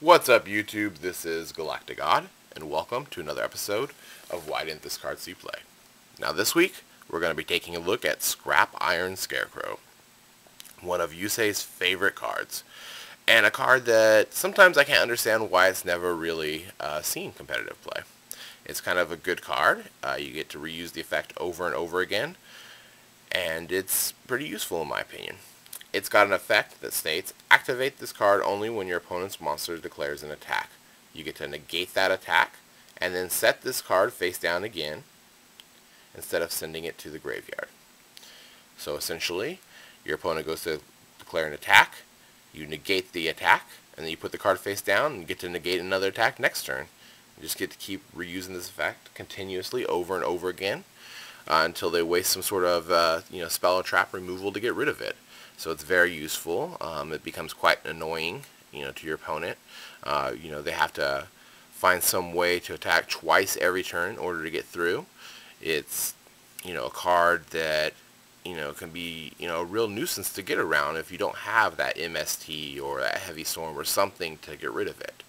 What's up, YouTube? This is GalacticGod, and welcome to another episode of Why Didn't This Card See Play? Now this week, we're going to be taking a look at Scrap Iron Scarecrow, one of Yusei's favorite cards, and a card that sometimes I can't understand why it's never really seen competitive play. It's kind of a good card. You get to reuse the effect over and over again, and it's pretty useful in my opinion. It's got an effect that states, activate this card only when your opponent's monster declares an attack. You get to negate that attack, and then set this card face down again, instead of sending it to the graveyard. So essentially, your opponent goes to declare an attack, you negate the attack, and then you put the card face down, and you get to negate another attack next turn. You just get to keep reusing this effect continuously over and over again, until they waste some sort of spell or trap removal to get rid of it. So it's very useful. It becomes quite annoying, to your opponent. They have to find some way to attack twice every turn in order to get through. It's, a card that, can be, a real nuisance to get around if you don't have that MST or that Heavy Storm or something to get rid of it.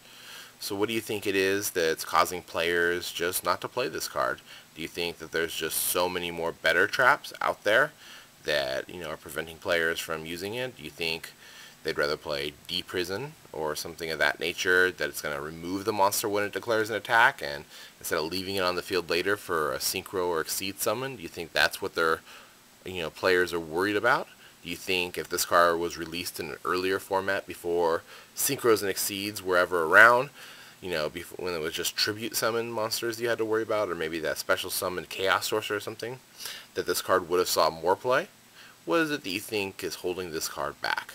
So what do you think it is that's causing players just not to play this card? Do you think that there's just so many more better traps out there that are preventing players from using it? Do you think they'd rather play D-Prison or something of that nature, that it's going to remove the monster when it declares an attack, and instead of leaving it on the field later for a Synchro or Exceed summon? Do you think that's what their players are worried about? Do you think if this card was released in an earlier format before Synchros and Exceeds were ever around, before, when it was just tribute summon monsters you had to worry about, or maybe that special summon Chaos Sorcerer or something, that this card would have saw more play? What is it that you think is holding this card back?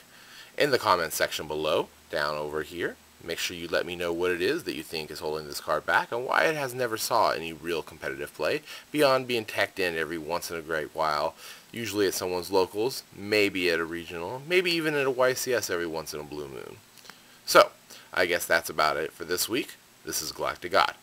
In the comments section below, down over here, make sure you let me know what it is that you think is holding this card back, and why it has never saw any real competitive play, beyond being teched in every once in a great while, usually at someone's locals, maybe at a regional, maybe even at a YCS every once in a blue moon. So, I guess that's about it for this week. This is GalacticGod.